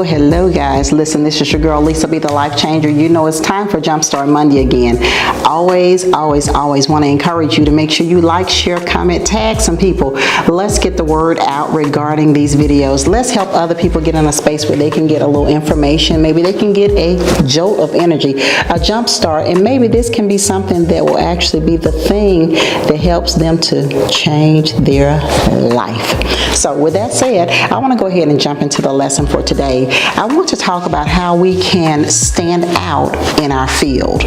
Hello guys. Listen, this is your girl Lisa B, the Life Changer. You know it's time for Jumpstart Monday again. Always want to encourage you to make sure you like, share, comment, tag some people. Let's get the word out regarding these videos. Let's help other people get in a space where they can get a little information. Maybe they can get a jolt of energy, a jump start, and maybe this can be something that will actually be the thing that helps them to change their life. So with that said, I want to go ahead and jump into the lesson for today. I want to talk about how we can stand out in our field.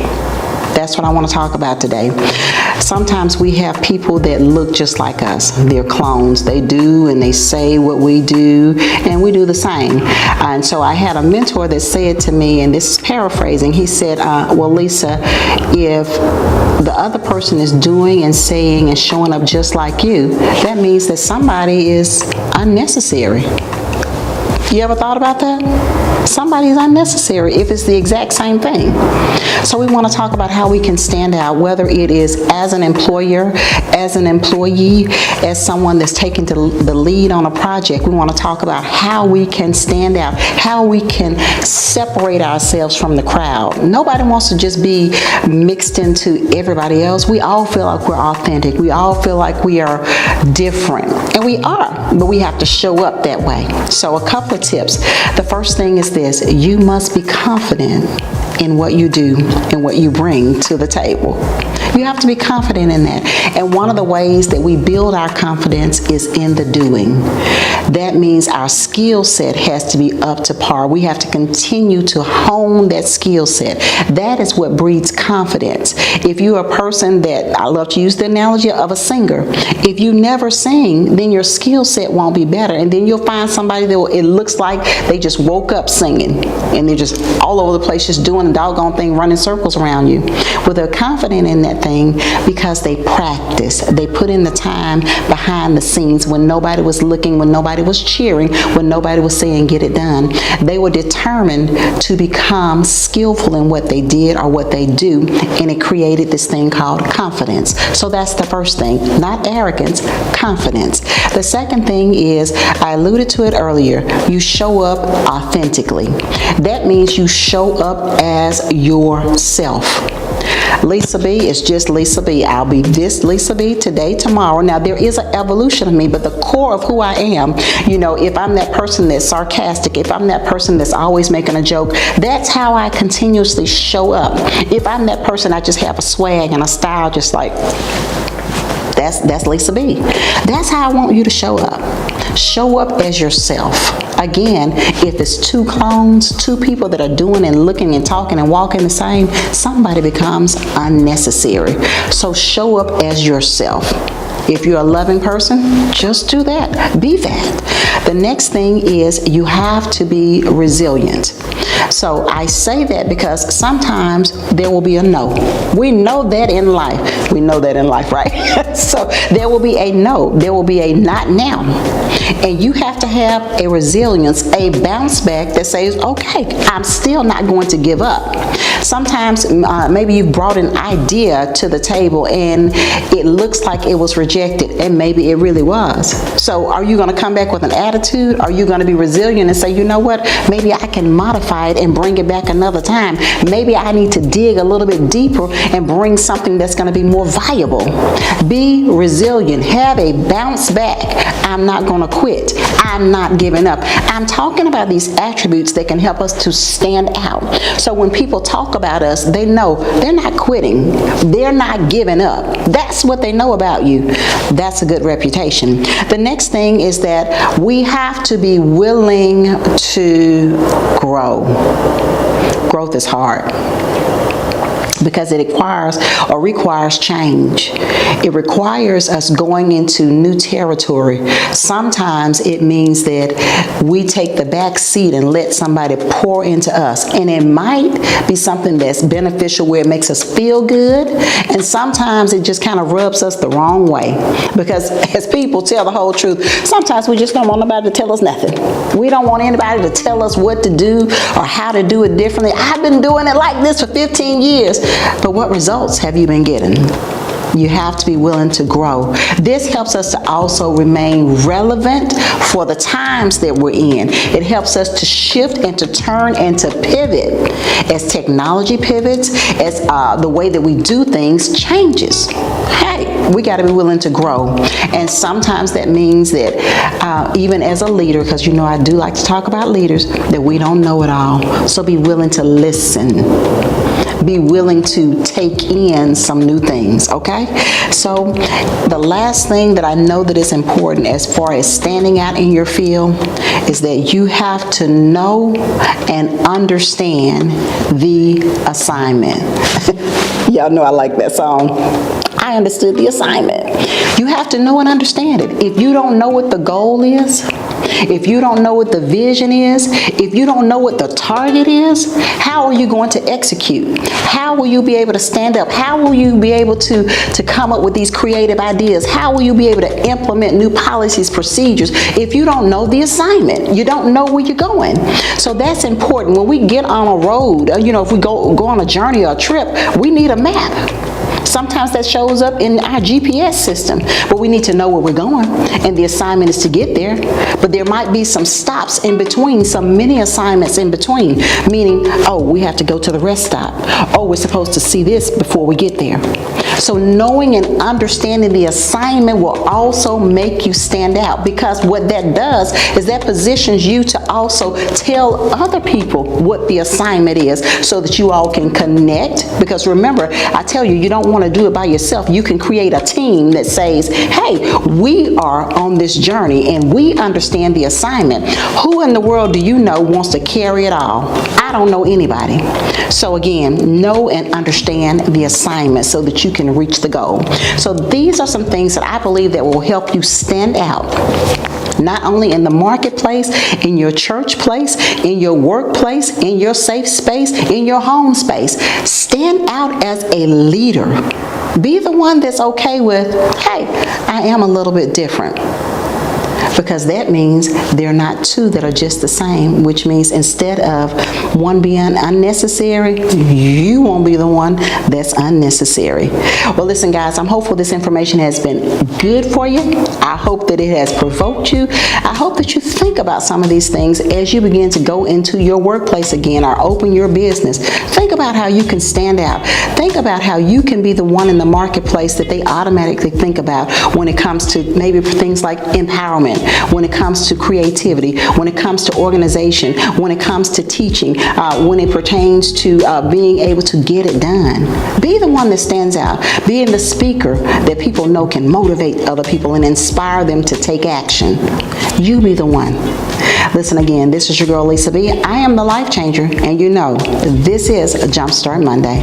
That's what I want to talk about today. Sometimes we have people that look just like us. They're clones. They do and they say what we do, and we do the same. And so I had a mentor that said to me, and this is paraphrasing, he said, well, Lisa, if the other person is doing and saying and showing up just like you, that means that somebody is unnecessary. You ever thought about that? Somebody is unnecessary if it's the exact same thing. So we want to talk about how we can stand out, whether it is as an employer, as an employee, as someone that's taking the lead on a project. We want to talk about how we can stand out, how we can separate ourselves from the crowd. Nobody wants to just be mixed into everybody else. We all feel like we're authentic. We all feel like we are different. And we are, but we have to show up that way. So a couple of tips. The first thing is this: you must be confident in what you do and what you bring to the table. You have to be confident in that. And one of the ways that we build our confidence is in the doing. That means our skill set has to be up to par. We have to continue to hone that skill set. That is what breeds confidence. If you're a person that, I love to use the analogy of a singer, if you never sing, then your skill set won't be better. And then you'll find somebody that it looks like they just woke up singing and they're just all over the place just doing the doggone thing, running circles around you. Well, they're confident in that thing because they practice. They put in the time behind the scenes when nobody was looking, when nobody was cheering, when nobody was saying get it done. They were determined to become skillful in what they did or what they do, and it created this thing called confidence. So that's the first thing, not arrogance, confidence. The second thing is, I alluded to it earlier, you show up authentically. That means you show up as yourself. Lisa B is just Lisa B. I'll be this Lisa B today, tomorrow. Now, there is an evolution of me, but the core of who I am, you know, if I'm that person that's sarcastic, if I'm that person that's always making a joke, that's how I continuously show up. If I'm that person, I just have a swag and a style just like, that's Lisa B. That's how I want you to show up. Show up as yourself. Again, if it's two clones, two people that are doing and looking and talking and walking the same, somebody becomes unnecessary. So show up as yourself. If you're a loving person, just do that. Be that. The next thing is you have to be resilient. So I say that because sometimes there will be a no. We know that in life. We know that in life, right? So there will be a no. There will be a not now. And you have to have a resilience, a bounce back that says, okay, I'm still not going to give up. Sometimes maybe you brought an idea to the table and it looks like it was rejected, and maybe it really was. So are you going to come back with an attitude? Are you going to be resilient and say, you know what, maybe I can modify it and bring it back another time. Maybe I need to dig a little bit deeper and bring something that's going to be more viable. Be resilient. Have a bounce back. I'm not going to quit. I'm not giving up. I'm talking about these attributes that can help us to stand out. So when people talk about us, they know they're not quitting. They're not giving up. That's what they know about you. That's a good reputation. The next thing is that we have to be willing to grow. Growth is hard because it requires change. It requires us going into new territory. Sometimes it means that we take the back seat and let somebody pour into us. And it might be something that's beneficial where it makes us feel good. And sometimes it just kind of rubs us the wrong way. Because as people tell the whole truth, sometimes we just don't want nobody to tell us nothing. We don't want anybody to tell us what to do or how to do it differently. I've been doing it like this for 15 years. But what results have you been getting? You have to be willing to grow. This helps us to also remain relevant for the times that we're in. It helps us to shift and to turn and to pivot as technology pivots, as the way that we do things changes. Hey, we got to be willing to grow. And sometimes that means that even as a leader, because you know I do like to talk about leaders, that we don't know it all. So be willing to listen. Be willing to take in some new things, okay? So the last thing that I know that is important as far as standing out in your field is that you have to know and understand the assignment. Y'all know I like that song. I understood the assignment. You have to know and understand it. If you don't know what the goal is, if you don't know what the vision is, if you don't know what the target is, how are you going to execute? How will you be able to stand up? How will you be able to come up with these creative ideas? How will you be able to implement new policies, procedures, if you don't know the assignment? You don't know where you're going. So that's important. When we get on a road, if we go on a journey or a trip, we need a map. Sometimes that shows up in our GPS system, but we need to know where we're going, and the assignment is to get there. But there might be some stops in between, some mini assignments in between, meaning, oh, we have to go to the rest stop. Oh, we're supposed to see this before we get there. So knowing and understanding the assignment will also make you stand out, because what that does is that positions you to also tell other people what the assignment is so that you all can connect. Because remember, I tell you, you don't want to do it by yourself. You can create a team that says, hey, we are on this journey and we understand the assignment. Who in the world do you know wants to carry it all? I don't know anybody. So again, know and understand the assignment so that you can reach the goal. So these are some things that I believe that will help you stand out, not only in the marketplace, in your church place, in your workplace, in your safe space, in your home space. Stand out as a leader. Be the one that's okay with, hey, I am a little bit different. Because that means they're not two that are just the same, which means instead of one being unnecessary, you won't be the one that's unnecessary. Well, listen, guys, I'm hopeful this information has been good for you. I hope that it has provoked you. I hope that you think about some of these things as you begin to go into your workplace again or open your business. Think about how you can stand out. Think about how you can be the one in the marketplace that they automatically think about when it comes to maybe things like empowerment, when it comes to creativity, when it comes to organization, when it comes to teaching, when it pertains to being able to get it done. Be the one that stands out. Being the speaker that people know can motivate other people and inspire them to take action. You be the one. Listen again, this is your girl Lisa B. I am the life changer, and you know this is a Jumpstart Monday.